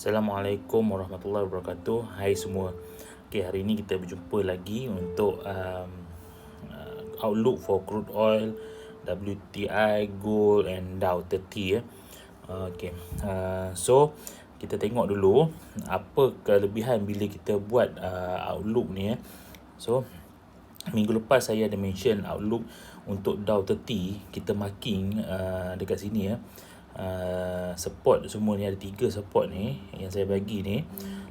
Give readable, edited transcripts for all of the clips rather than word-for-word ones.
Assalamualaikum warahmatullahi wabarakatuh. Hai semua. Okay, hari ini kita berjumpa lagi untuk outlook for crude oil, WTI, gold and Dow 30 ya. Okay. So kita tengok dulu apa kelebihan bila kita buat outlook ni ya. So minggu lepas saya ada mention outlook untuk Dow 30, kita marking dekat sini ya. Support semua ni, ada 3 support ni yang saya bagi ni.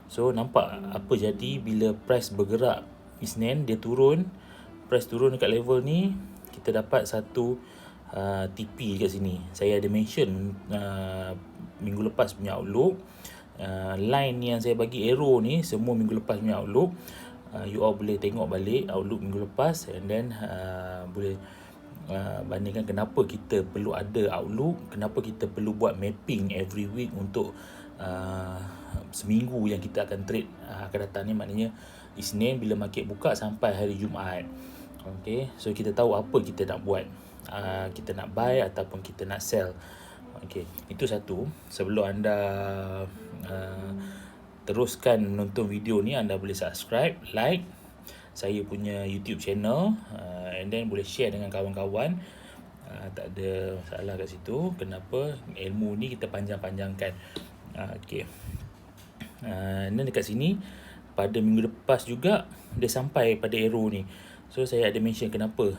So nampak apa jadi bila price bergerak Isnin, dia turun, price turun dekat level ni, kita dapat satu TP dekat sini. Saya ada mention minggu lepas punya outlook. Line yang saya bagi arrow ni semua minggu lepas punya outlook. You all boleh tengok balik outlook minggu lepas, and then boleh bandingkan kenapa kita perlu ada outlook, kenapa kita perlu buat mapping every week untuk seminggu yang kita akan trade akan datang ni, maknanya Isnin bila market buka sampai hari Jumaat. Okay, so kita tahu apa kita nak buat, kita nak buy ataupun kita nak sell. Okay, itu satu. Sebelum anda teruskan menonton video ni, anda boleh subscribe, like saya punya YouTube channel, and then boleh share dengan kawan-kawan. Tak ada masalah kat situ. Kenapa ilmu ni kita panjang-panjangkan. Okay. Dan dekat sini pada minggu lepas juga dia sampai pada arrow ni. So saya ada mention kenapa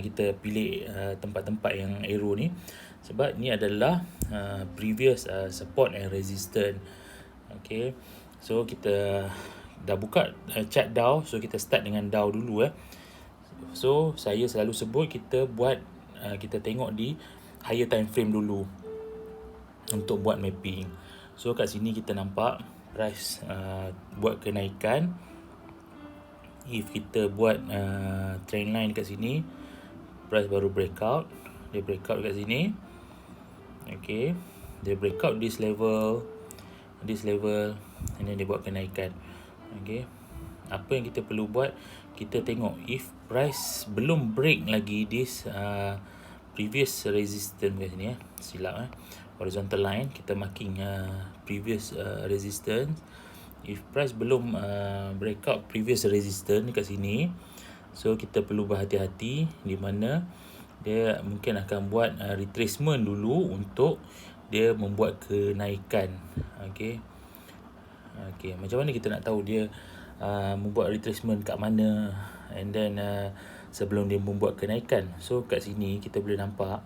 kita pilih tempat-tempat yang arrow ni, sebab ni adalah previous support and resistance. Okay, so kita dah buka chart Dow, so kita start dengan Dow dulu. So saya selalu sebut kita buat kita tengok di higher time frame dulu untuk buat mapping. So kat sini kita nampak price buat kenaikan. If kita buat trend line kat sini, price baru breakout. Dia breakout kat sini. Okay, dia breakout this level, and then dia buat kenaikan. Okay, apa yang kita perlu buat, kita tengok if price belum break lagi this previous resistance kat sini silap horizontal line, kita marking previous resistance. If price belum breakout previous resistance dekat sini, so kita perlu berhati-hati, di mana dia mungkin akan buat retracement dulu untuk dia membuat kenaikan. Okay, macam mana kita nak tahu dia membuat retracement kat mana, and then sebelum dia membuat kenaikan? So kat sini kita boleh nampak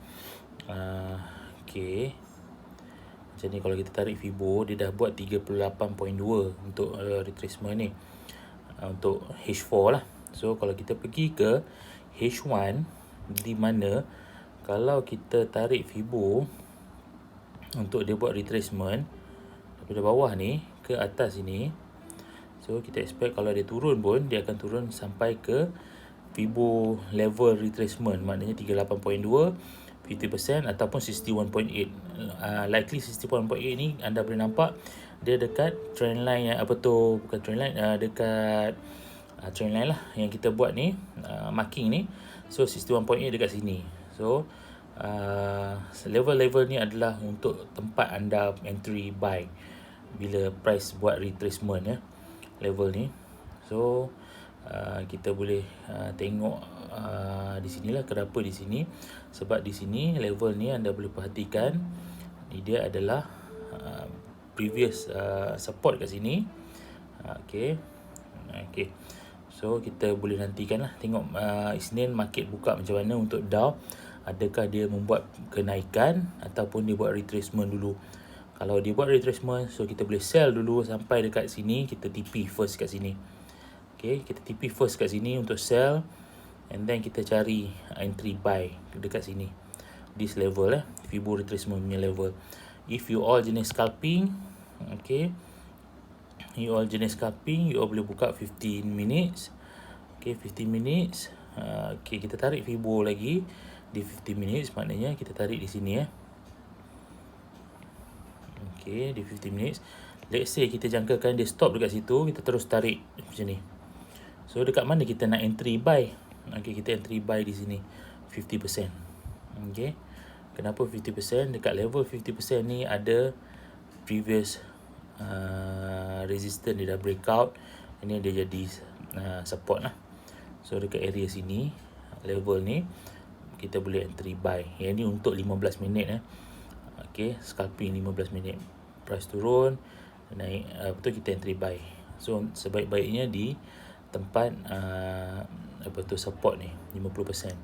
okay, macam ni. Kalau kita tarik Fibo, dia dah buat 38.2 untuk retracement ni, untuk H4 lah. So kalau kita pergi ke H1, di mana kalau kita tarik Fibo untuk dia buat retracement daripada bawah ni ke atas ini, so kita expect kalau dia turun pun dia akan turun sampai ke Fibo level retracement, maknanya 38.2, 50% ataupun 61.8. Likely 61.8 ni anda boleh nampak dia dekat trend line yang bukan trend line, dekat trend line lah yang kita buat ni, marking ni. So 61.8 dekat sini. So level-level ni adalah untuk tempat anda entry buy bila price buat retracement level ni. So kita boleh tengok di sinilah kenapa di sini, sebab di sini level ni anda boleh perhatikan ni dia adalah previous support kat sini. Okay, so kita boleh nantikan lah, tengok Isnin market buka macam mana untuk Dow. Adakah dia membuat kenaikan ataupun dia buat retracement dulu. Kalau dia buat retracement, so kita boleh sell dulu sampai dekat sini, kita TP first kat sini. Okay, kita TP first kat sini untuk sell, and then kita cari entry buy dekat sini, this level Fibo retracement punya level. If you all jenis scalping, okay, you all boleh buka 15 minutes. Okay, 15 minutes. Okay, kita tarik Fibo lagi di 15 minutes, maknanya kita tarik di sini Okay, di 15 minutes. Let's say kita jangkakan dia stop dekat situ, kita terus tarik macam ni. So dekat mana kita nak entry buy? Okay, kita entry buy di sini 50%. Okay, kenapa 50%? Dekat level 50% ni ada previous resistance dia dah breakout, ini dia jadi support lah. So dekat area sini, level ni kita boleh entry buy. Yang ni untuk 15 minit okay, scalping 15 minit. Price turun, naik, betul, kita entry buy. So sebaik-baiknya di tempat support ni 50%.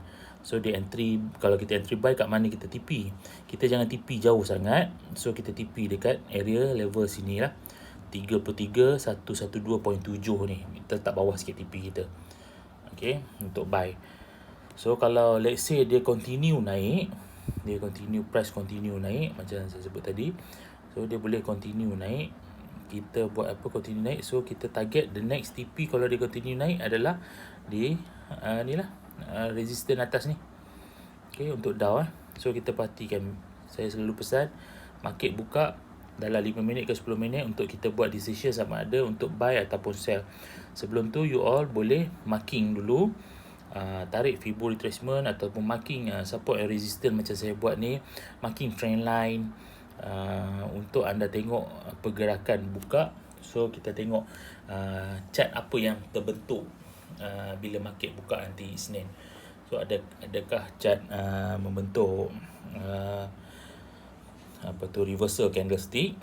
So dia entry, kalau kita entry buy kat mana kita TP, kita jangan TP jauh sangat. So kita TP dekat area level sini lah, 33,112.7 ni, kita letak bawah sikit TP kita, okay, untuk buy. So kalau let's say dia continue naik, price continue naik macam saya sebut tadi, so dia boleh continue naik, kita buat apa, continue naik. So kita target the next TP kalau dia continue naik adalah di ni lah, resistance atas ni, okay, untuk Dow So kita perhatikan, saya selalu pesan market buka dalam 5 minit ke 10 minit untuk kita buat decision sama ada untuk buy ataupun sell. Sebelum tu you all boleh marking dulu, tarik Fibo retracement ataupun marking support and resistance macam saya buat ni, marking trend line, untuk anda tengok pergerakan buka. So kita tengok chart apa yang terbentuk bila market buka nanti Isnin. So adakah chart membentuk reversal candlestick.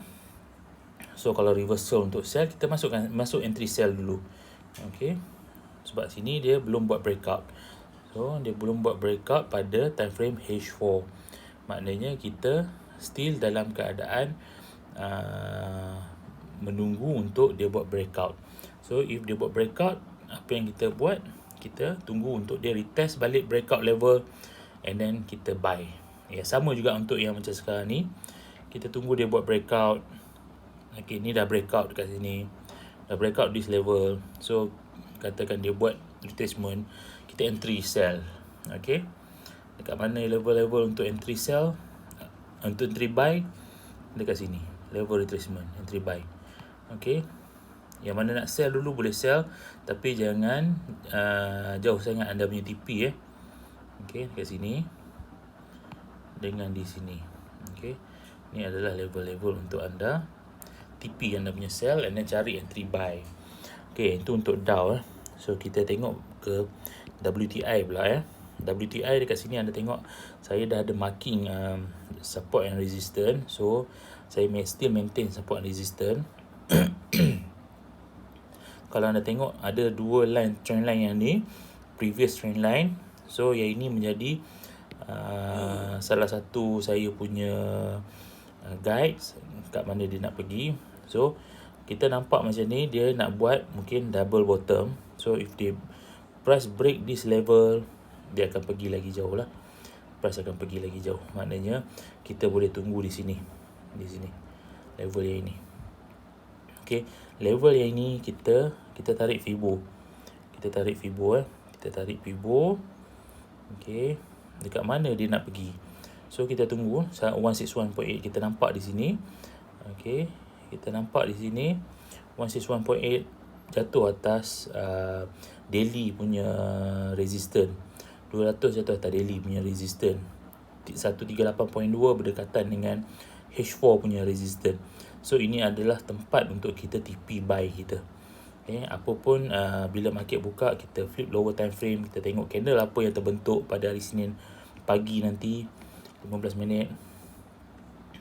So kalau reversal untuk sell, kita masuk entry sell dulu, okay, sebab sini dia belum buat breakout. So dia belum buat breakout pada time frame H4, maknanya kita still dalam keadaan menunggu untuk dia buat breakout. So if dia buat breakout, apa yang kita buat, kita tunggu untuk dia retest balik breakout level and then kita buy. Ya, sama juga untuk yang macam sekarang ni, kita tunggu dia buat breakout. Okay, ni dah breakout dekat sini, dah breakout this level. So katakan dia buat retracement, kita entry sell. Okay, dekat mana level-level untuk entry sell, untuk entry buy, dekat sini level retracement, entry buy. Okay, yang mana nak sell dulu boleh sell, tapi jangan jauh sangat anda punya TP okay, dekat sini dengan di sini. Okay, ni adalah level-level untuk anda TP anda punya sell and then cari entry buy. Okay, itu untuk Dow So kita tengok ke WTI pula WTI dekat sini anda tengok, saya dah ada marking support and resistance. So saya still maintain support and resistance. Kalau anda tengok ada dua line, trend line yang ni, previous trend line. So yang ini menjadi salah satu saya punya guides kat mana dia nak pergi. So kita nampak macam ni, dia nak buat mungkin double bottom. So if dia price break this level, dia akan pergi lagi jauh lah, price akan pergi lagi jauh. Maknanya kita boleh tunggu di sini, level yang ini. Okay, level yang ini kita tarik Fibo, kita tarik Fibo. Okay, dekat mana dia nak pergi. So kita tunggu 161.8, kita nampak di sini. Okay, kita nampak di sini 161.8 jatuh atas daily punya resistance, 200 jatuh atas daily punya resistance, 138.2 berdekatan dengan H4 punya resistance. So ini adalah tempat untuk kita TP buy kita. Okay, apapun bila market buka, kita flip lower time frame, kita tengok candle apa yang terbentuk pada hari Senin pagi nanti 15 minit.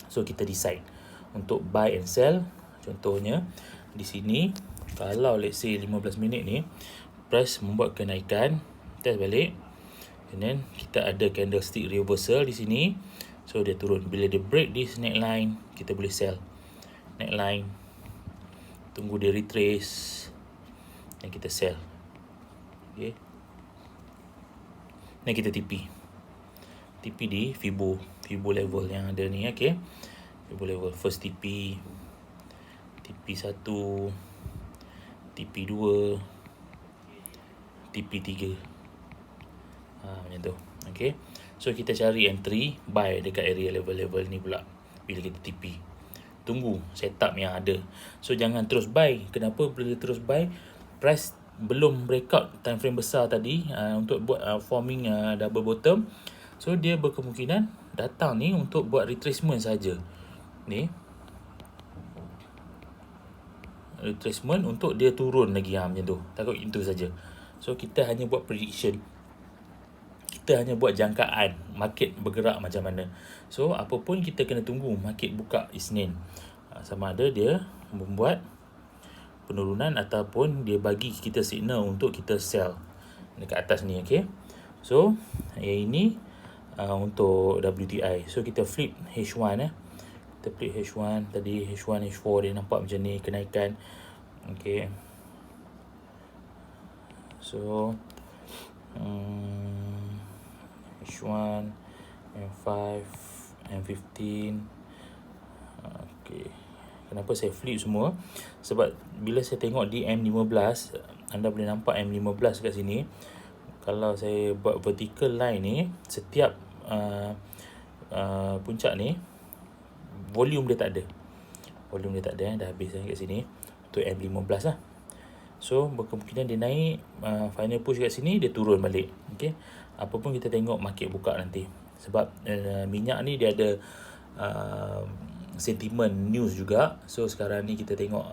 So kita decide untuk buy and sell. Contohnya di sini, kalau let's say 15 minit ni price membuat kenaikan, test balik, and then kita ada candlestick reversal di sini. So dia turun, bila dia break this neckline, kita boleh sell neckline, tunggu dia retrace dan kita sell. Okay, dan kita TP di Fibo level yang ada ni. Okay, Fibo level first TP 1, TP 2, TP 3, macam tu. Okay, so kita cari entry buy dekat area level-level ni pula. Bila kita TP, tunggu setup yang ada. So jangan terus buy. Kenapa bila terus buy? Price belum breakout time frame besar tadi untuk buat forming double bottom. So dia berkemungkinan datang ni untuk buat retracement saja. Ni retracement untuk dia turun lagi, macam tu. Takut itu saja. So kita hanya buat prediction, kita hanya buat jangkaan market bergerak macam mana. So apa pun kita kena tunggu market buka Isnin, sama ada dia membuat penurunan ataupun dia bagi kita signal untuk kita sell dekat atas ni. Okay, so yang ini untuk WTI. So kita flip H1 kita flip H1. Tadi H1 H4 dia nampak macam ni kenaikan. Okay, so H1, M5, M15. Okay, kenapa saya flip semua? Sebab bila saya tengok di M15, anda boleh nampak M15 kat sini. Kalau saya buat vertical line ni, setiap puncak ni volume dia tak ada. Volume dia tak ada, dah habis kat sini. Untuk M15 lah. So berkemungkinan dia naik, final push kat sini, dia turun balik. Okay, apa pun kita tengok market buka nanti. Sebab minyak ni dia ada sentiment news juga. So sekarang ni kita tengok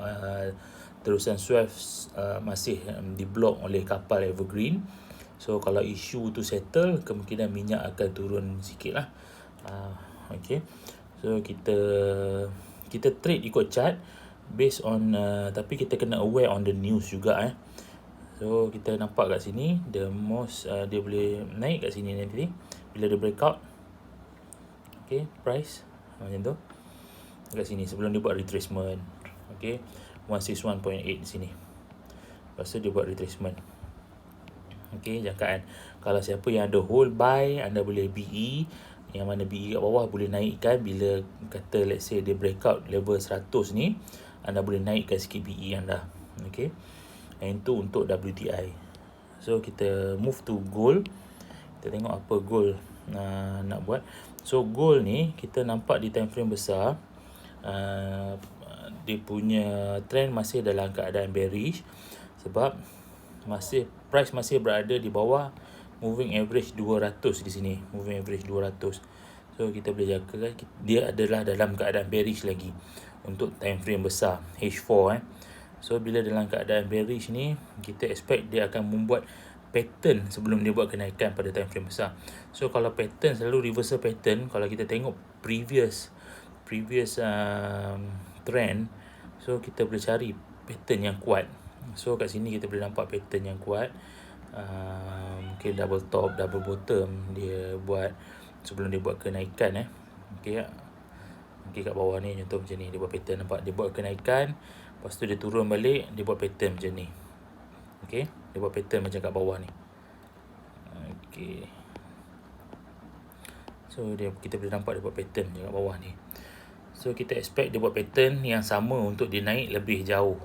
terusan Suez masih diblok oleh kapal Evergreen. So kalau isu tu settle, kemungkinan minyak akan turun sikit lah. Okay, so kita trade ikut chart based on tapi kita kena aware on the news juga. So kita nampak kat sini the most dia boleh naik kat sini nanti bila dia breakout. Okay, price macam tu kat sini sebelum dia buat retracement. Okay, 161.8 di sini. Lepas tu dia buat retracement. Okay, jangkaan. Kalau siapa yang ada hold buy, anda boleh BE. Yang mana BE kat bawah boleh naikkan bila kata let's say dia breakout level 100 ni, anda boleh naikkan sikit BE anda. Okay, yang itu untuk WTI. So kita move to gold. Kita tengok apa gold nak buat. So gold ni kita nampak di time frame besar, dia punya trend masih dalam keadaan bearish. Sebab price masih berada di bawah moving average 200 di sini. Moving average 200. So kita boleh jaga dia adalah dalam keadaan bearish lagi untuk time frame besar H4. So bila dalam keadaan bearish ni, kita expect dia akan membuat pattern sebelum dia buat kenaikan pada time frame besar. So kalau pattern selalu reversal pattern, kalau kita tengok previous trend, so kita boleh cari pattern yang kuat. So kat sini kita boleh nampak pattern yang kuat. Mungkin double top, double bottom dia buat sebelum dia buat kenaikan. Okay, kat bawah ni contoh macam ni, dia buat pattern, nampak dia buat kenaikan, lepas tu dia turun balik, dia buat pattern macam ni. Okay, dia buat pattern macam kat bawah ni. Okay, so kita boleh nampak dia buat pattern macam kat bawah ni. So kita expect dia buat pattern yang sama untuk dia naik lebih jauh.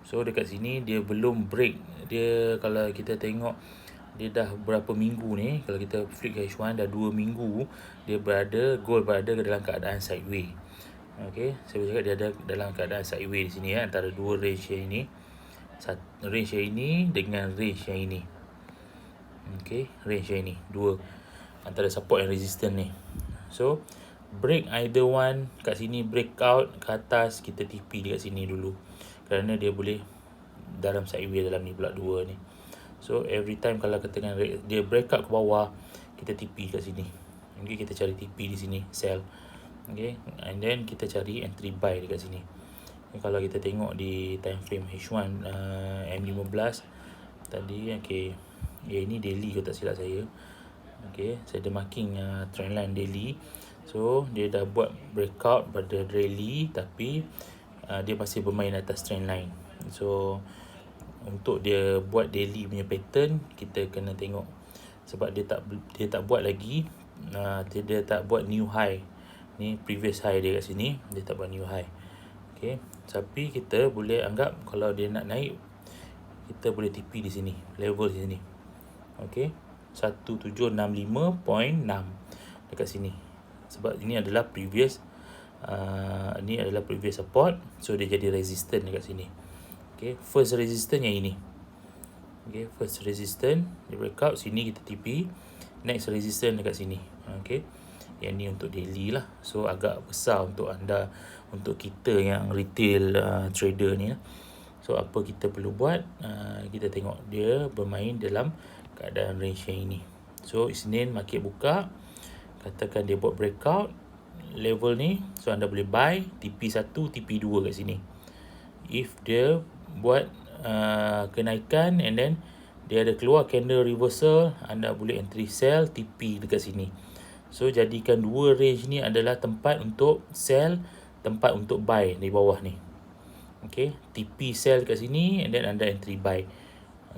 So dekat sini dia belum break. Dia kalau kita tengok dia dah berapa minggu ni, kalau kita flip H1 dah 2 minggu dia gold berada dalam keadaan sideways. Okay, saya boleh cakap dia ada dalam keadaan sideways di sini antara dua range yang ini. Range yang ini dengan range yang ini. Okay, range yang ini, dua antara support dan resistance ni. So break either one, kat sini breakout ke atas, kita TP dekat sini dulu. Kerana dia boleh dalam sideways dalam ni pula dua ni. So every time kalau katakan dia breakout ke bawah, kita TP kat sini. Okay, kita cari TP di sini, sell. Okay, and then kita cari entry buy dekat sini. Okay, kalau kita tengok di time frame H1 M15 tadi, okay, ini daily kalau tak silap saya. Okay, saya ada marking trendline daily. So dia dah buat breakout pada rally, tapi dia masih bermain atas trendline. So untuk dia buat daily punya pattern, kita kena tengok. Sebab dia tak buat lagi, dia tak buat new high. Ni previous high dia kat sini, dia tak buat new high. Okay, tapi kita boleh anggap kalau dia nak naik, kita boleh TP di sini, level di sini. Okay, 1765.6 dekat sini. Sebab ini adalah previous support. So dia jadi resistance dekat sini. Okay, first resistance yang ini. Okay, first resistance dia breakout sini, kita TP. Next resistance dekat sini. Okay, yang ni untuk daily lah. So agak besar untuk anda, untuk kita yang retail trader ni lah. So apa kita perlu buat, kita tengok dia bermain dalam keadaan range yang ini. So Isnin market buka, katakan dia buat breakout level ni, so anda boleh buy TP1, TP2 kat sini. If dia buat kenaikan and then dia ada keluar candle reversal, anda boleh entry sell TP dekat sini. So jadikan dua range ni adalah tempat untuk sell, tempat untuk buy di bawah ni. Okay, TP sell kat sini and then anda entry buy.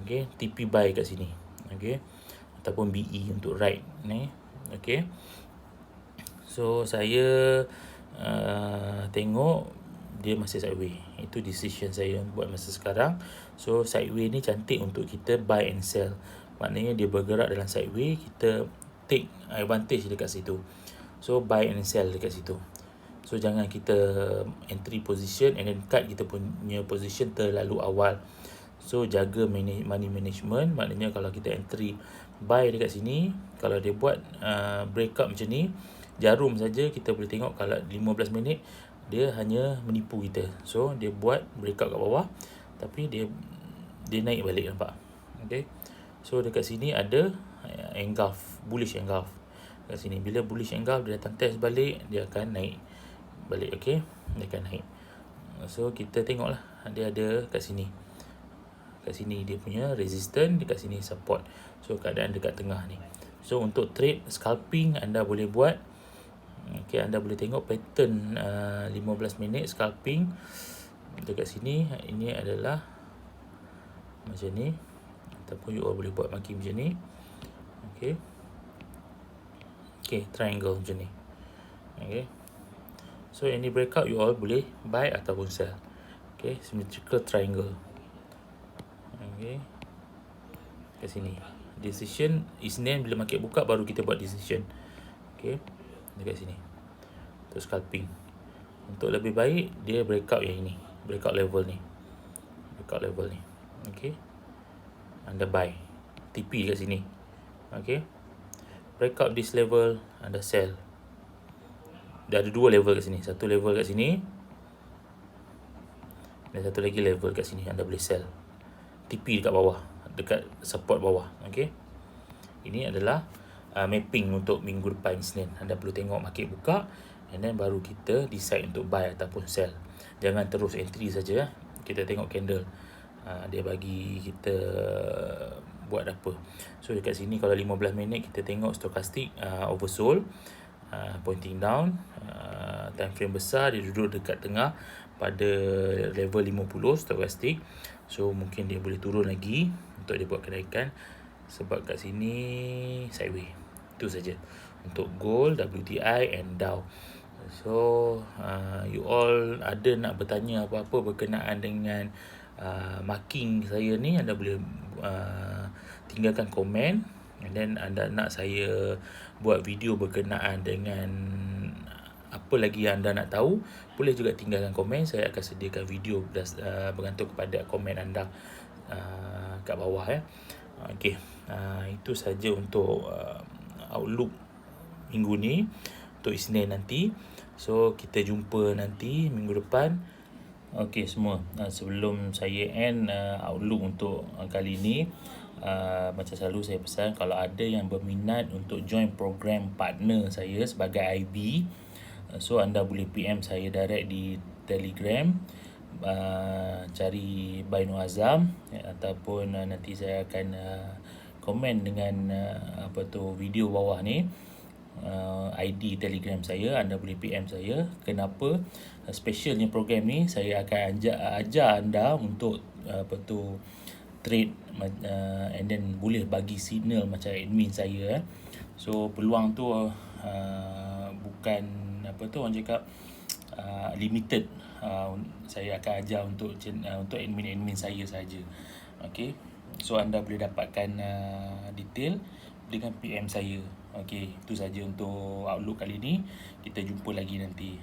Okay, TP buy kat sini. Okay, ataupun BE untuk right ni. Okay, so saya tengok dia masih sideway. Itu decision saya buat masa sekarang. So sideway ni cantik untuk kita buy and sell. Maknanya dia bergerak dalam sideway, kita take advantage dekat situ. So buy and sell dekat situ. So jangan kita entry position and then cut kita punya position terlalu awal. So jaga money management. Maknanya kalau kita entry buy dekat sini, kalau dia buat breakout macam ni, jarum saja kita boleh tengok kalau 15 minit dia hanya menipu kita. So dia buat breakout kat bawah tapi dia naik balik, nampak. Okay, so dekat sini ada engulf, bullish engulf kat sini. Bila bullish engulf dia datang test balik, dia akan naik balik. Okay, dia akan naik. So kita tengoklah dia ada kat sini. Kat sini dia punya resistance, dekat sini support. So keadaan dekat tengah ni. So untuk trade scalping anda boleh buat. Okay, anda boleh tengok pattern 15 minit scalping dekat sini. Ini adalah macam ni, ataupun you all boleh buat makin macam ni. Okay, okay, triangle macam ni. Okay, so any breakout you all boleh buy ataupun sell. Okay, symmetrical triangle. Okay, kat sini decision Isnin bila market buka baru kita buat decision. Okay, dekat sini untuk scalping. Untuk lebih baik dia breakout yang ini, breakout level ni, breakout level ni. Okay, anda buy TP kat sini. Okay, breakout this level anda sell. Dia ada dua level kat sini, satu level kat sini dan satu lagi level kat sini, anda boleh sell TP dekat bawah, dekat support bawah. Okay, ini adalah mapping untuk minggu depan Isnin. Anda perlu tengok market buka and then baru kita decide untuk buy ataupun sell. Jangan terus entry saja. Kita tengok candle dia bagi kita buat apa. So dekat sini kalau 15 minit kita tengok stochastic oversold, pointing down, time frame besar, dia duduk dekat tengah pada level 50 stochastic. So mungkin dia boleh turun lagi untuk dia buat kenaikan, sebab kat sini sideway. Itu saja untuk gold, WTI and Dow. So you all ada nak bertanya apa-apa berkenaan dengan marking saya ni, anda boleh tinggalkan komen. And then anda nak saya buat video berkenaan dengan apa lagi yang anda nak tahu, boleh juga tinggalkan komen. Saya akan sediakan video bergantung kepada komen anda kat bawah ya. Okey, itu saja untuk outlook minggu ni, untuk Isnin nanti. So kita jumpa nanti minggu depan. Okey semua, sebelum saya end outlook untuk kali ni, macam selalu saya pesan, kalau ada yang berminat untuk join program partner saya sebagai IB, so anda boleh PM saya direct di Telegram, cari Bainu Azam, ataupun nanti saya akan komen dengan video bawah ni, ID Telegram saya. Anda boleh PM saya. Kenapa specialnya program ni, saya akan ajar anda untuk trade and then boleh bagi signal macam admin saya. So peluang tu bukan orang cakap limited. Saya akan ajar untuk admin saya saja. Okey, so anda boleh dapatkan detail dengan PM saya. Okey, itu saja untuk outlook kali ni. Kita jumpa lagi nanti.